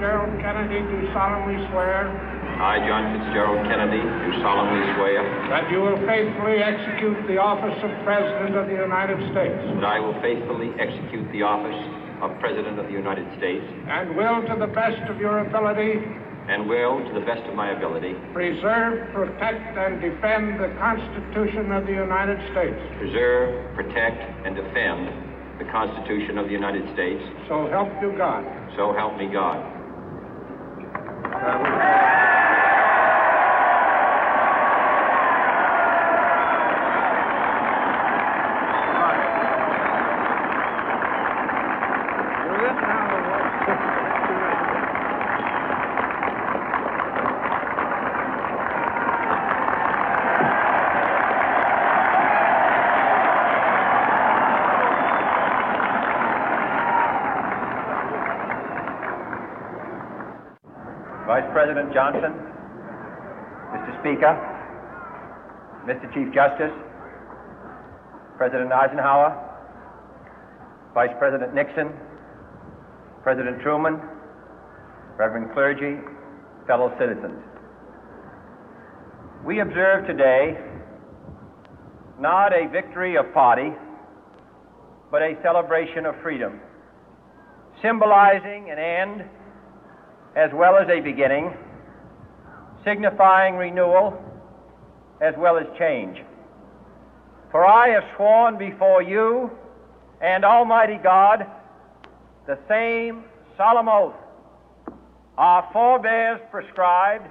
Fitzgerald Kennedy, do solemnly swear I, John Fitzgerald Kennedy, do solemnly swear that you will faithfully execute the office of President of the United States that I will faithfully execute the office of President of the United States and will, to the best of your ability, and will, to the best of my ability, preserve, protect, and defend the Constitution of the United States. preserve, protect, and defend the Constitution of the United States. So help you God. So help me God. Vice President Johnson, Mr. Speaker, Mr. Chief Justice, President Eisenhower, Vice President Nixon, President Truman, Reverend clergy, fellow citizens. We observe today not a victory of party, but a celebration of freedom, symbolizing an end as well as a beginning, signifying renewal as well as change. For I have sworn before you and Almighty God the same solemn oath our forebears prescribed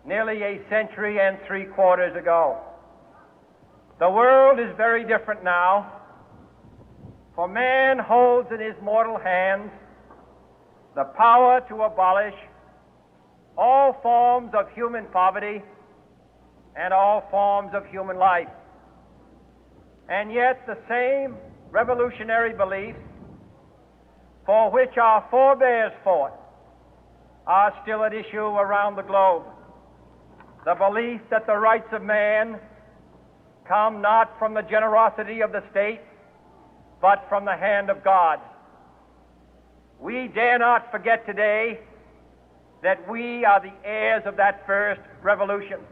nearly a century and 3/4 ago. The world is very different now, for man holds in his mortal hands the power to abolish all forms of human poverty and all forms of human life. And yet the same revolutionary beliefs for which our forebears fought are still at issue around the globe. The belief that the rights of man come not from the generosity of the state, but from the hand of God. We dare not forget today that we are the heirs of that first revolution.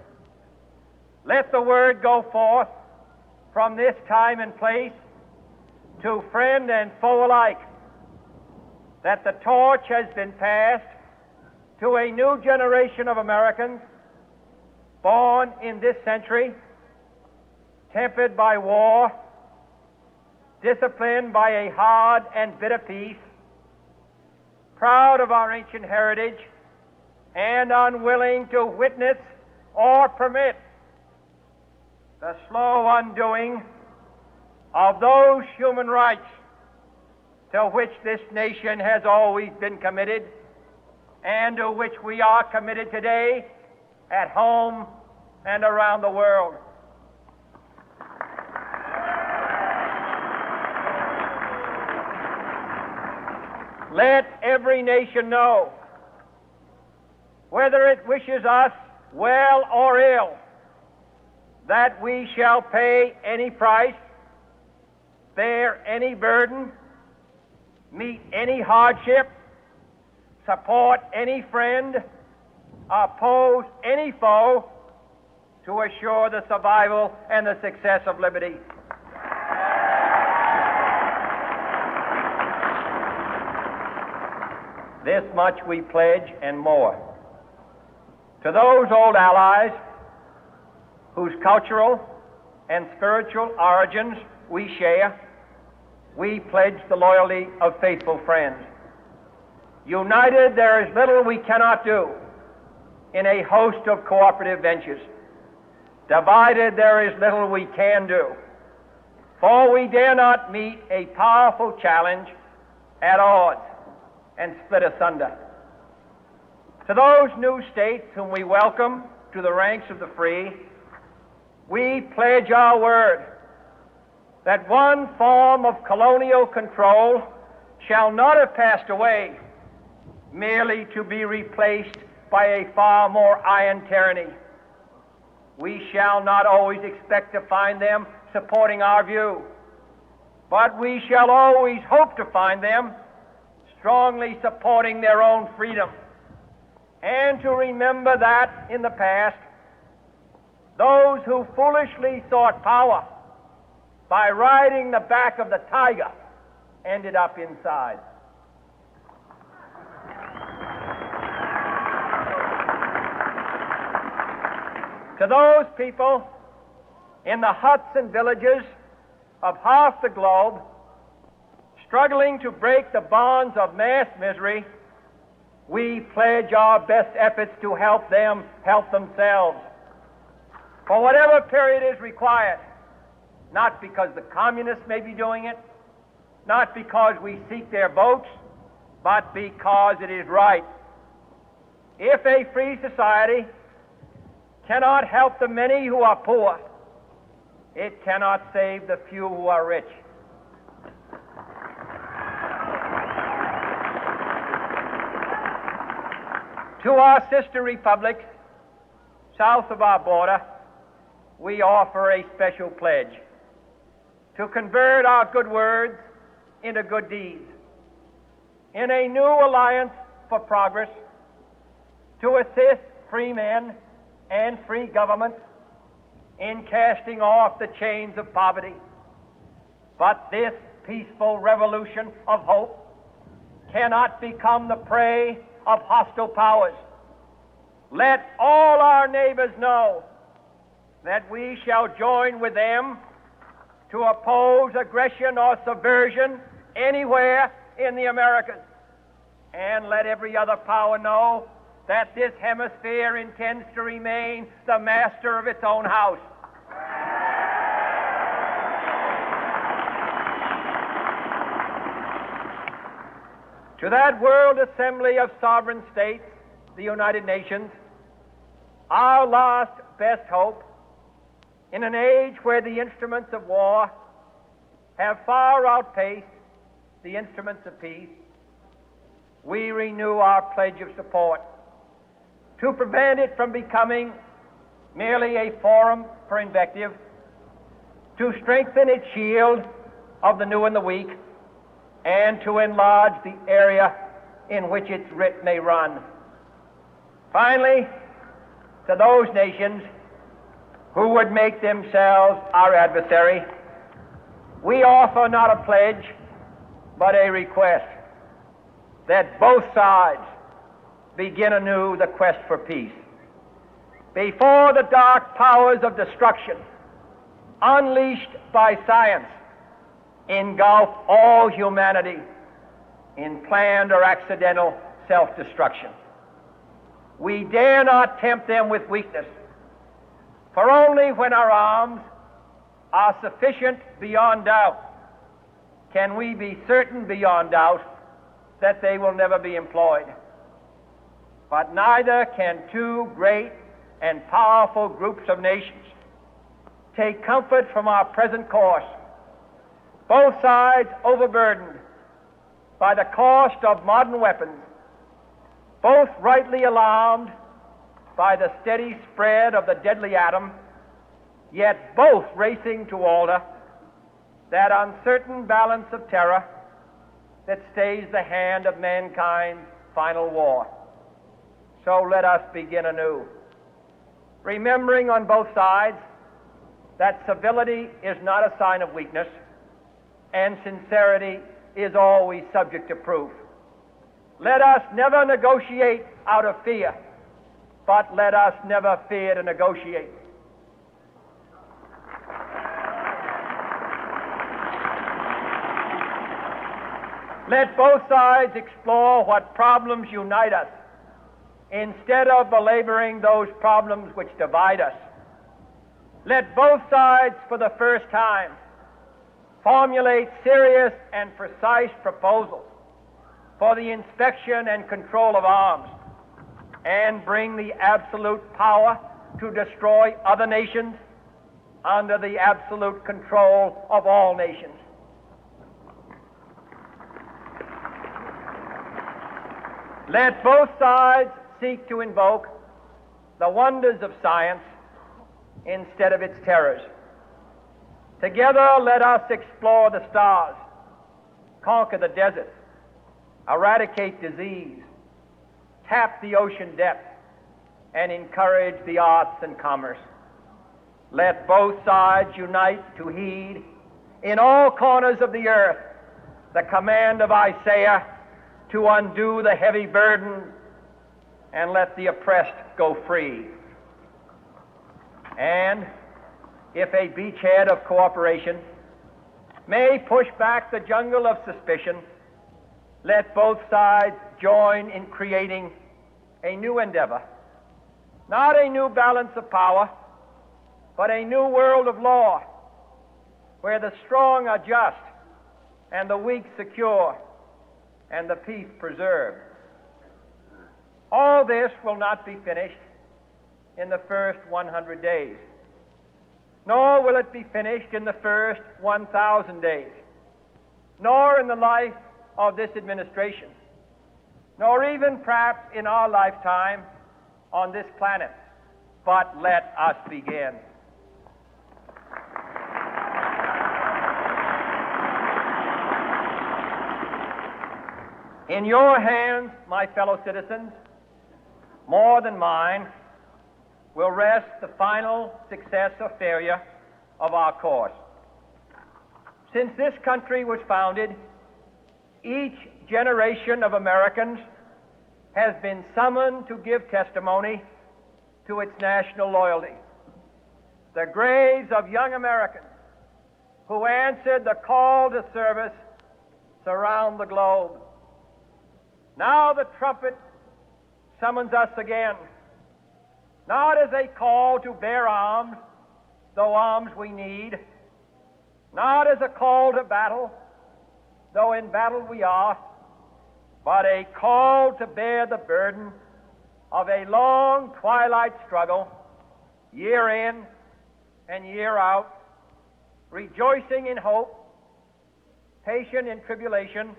Let the word go forth from this time and place to friend and foe alike that the torch has been passed to a new generation of Americans born in this century, tempered by war, disciplined by a hard and bitter peace, proud of our ancient heritage, and unwilling to witness or permit the slow undoing of those human rights to which this nation has always been committed and to which we are committed today at home and around the world. Let every nation know, whether it wishes us well or ill, that we shall pay any price, bear any burden, meet any hardship, support any friend, oppose any foe to assure the survival and the success of liberty. This much we pledge and more. To those old allies whose cultural and spiritual origins we share, we pledge the loyalty of faithful friends. United, there is little we cannot do in a host of cooperative ventures. Divided, there is little we can do, for we dare not meet a powerful challenge at odds and split asunder. To those new states whom we welcome to the ranks of the free, we pledge our word that one form of colonial control shall not have passed away merely to be replaced by a far more iron tyranny. We shall not always expect to find them supporting our view, but we shall always hope to find them strongly supporting their own freedom, and to remember that in the past, those who foolishly sought power by riding the back of the tiger ended up inside. To those people in the huts and villages of half the globe struggling to break the bonds of mass misery, we pledge our best efforts to help them help themselves for whatever period is required, not because the communists may be doing it, not because we seek their votes, but because it is right. If a free society cannot help the many who are poor, it cannot save the few who are rich. To our sister republics south of our border, we offer a special pledge to convert our good words into good deeds, in a new alliance for progress, to assist free men and free governments in casting off the chains of poverty. But this peaceful revolution of hope cannot become the prey of hostile powers. Let all our neighbors know that we shall join with them to oppose aggression or subversion anywhere in the Americas. And let every other power know that this hemisphere intends to remain the master of its own house. To that World Assembly of Sovereign States, the United Nations, our last best hope, in an age where the instruments of war have far outpaced the instruments of peace, we renew our pledge of support to prevent it from becoming merely a forum for invective, to strengthen its shield of the new and the weak, and to enlarge the area in which its writ may run. Finally, to those nations who would make themselves our adversary, we offer not a pledge, but a request that both sides begin anew the quest for peace. Before the dark powers of destruction, unleashed by science, engulf all humanity in planned or accidental self-destruction, we dare not tempt them with weakness, for only when our arms are sufficient beyond doubt can we be certain beyond doubt that they will never be employed. But neither can two great and powerful groups of nations take comfort from our present course, both sides overburdened by the cost of modern weapons, both rightly alarmed by the steady spread of the deadly atom, yet both racing to alter that uncertain balance of terror that stays the hand of mankind's final war. So let us begin anew, remembering on both sides that civility is not a sign of weakness, and sincerity is always subject to proof. Let us never negotiate out of fear, but let us never fear to negotiate. Let both sides explore what problems unite us, instead of belaboring those problems which divide us. Let both sides, for the first time, formulate serious and precise proposals for the inspection and control of arms, and bring the absolute power to destroy other nations under the absolute control of all nations. Let both sides seek to invoke the wonders of science instead of its terrors. Together, let us explore the stars, conquer the deserts, eradicate disease, tap the ocean depth, and encourage the arts and commerce. Let both sides unite to heed in all corners of the earth the command of Isaiah to undo the heavy burden and let the oppressed go free. And if a beachhead of cooperation may push back the jungle of suspicion, let both sides join in creating a new endeavor, not a new balance of power, but a new world of law, where the strong are just and the weak secure and the peace preserved. All this will not be finished in the first 100 days, nor will it be finished in the first 1,000 days, nor in the life of this administration, nor even perhaps in our lifetime on this planet. But let us begin. In your hands, my fellow citizens, more than mine, will rest the final success or failure of our course. Since this country was founded, each generation of Americans has been summoned to give testimony to its national loyalty. The graves of young Americans who answered the call to service surround the globe. Now the trumpet summons us again, not as a call to bear arms, though arms we need, not as a call to battle, though in battle we are, but a call to bear the burden of a long twilight struggle, year in and year out, rejoicing in hope, patient in tribulation,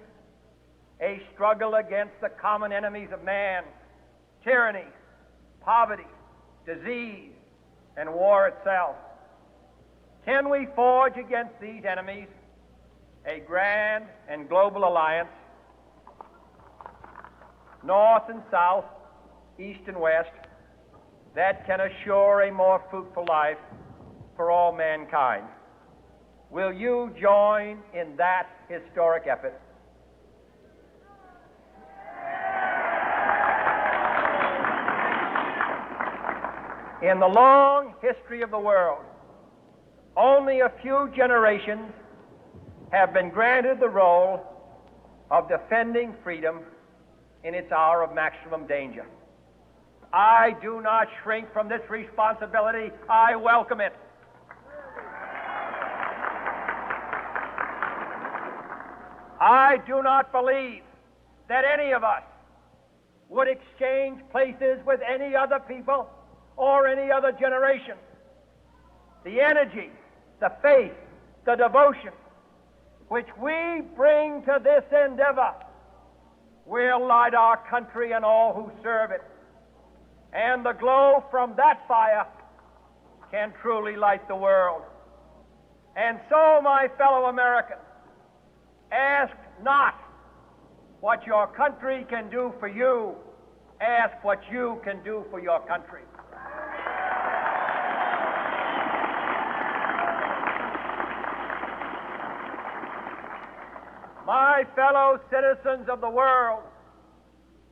a struggle against the common enemies of man, tyranny, poverty, disease, and war itself. Can we forge against these enemies a grand and global alliance, north and south, east and west, that can assure a more fruitful life for all mankind? Will you join in that historic effort? In the long history of the world, only a few generations have been granted the role of defending freedom in its hour of maximum danger. I do not shrink from this responsibility. I welcome it. I do not believe that any of us would exchange places with any other people or any other generation. The energy, the faith, the devotion which we bring to this endeavor will light our country and all who serve it. And the glow from that fire can truly light the world. And so, my fellow Americans, ask not what your country can do for you. Ask what you can do for your country. My fellow citizens of the world,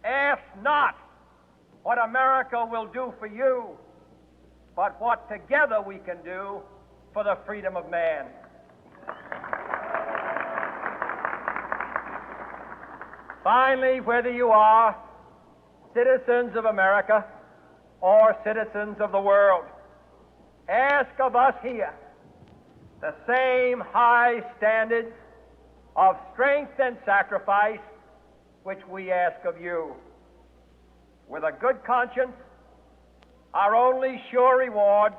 ask not what America will do for you, but what together we can do for the freedom of man. Finally, whether you are citizens of America or citizens of the world, ask of us here the same high standards of strength and sacrifice which we ask of you. With a good conscience, our only sure reward,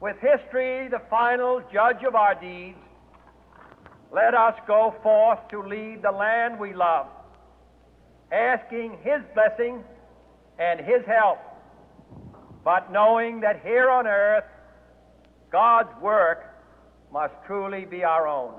with history the final judge of our deeds, let us go forth to lead the land we love, asking His blessing and His help, but knowing that here on earth, God's work must truly be our own.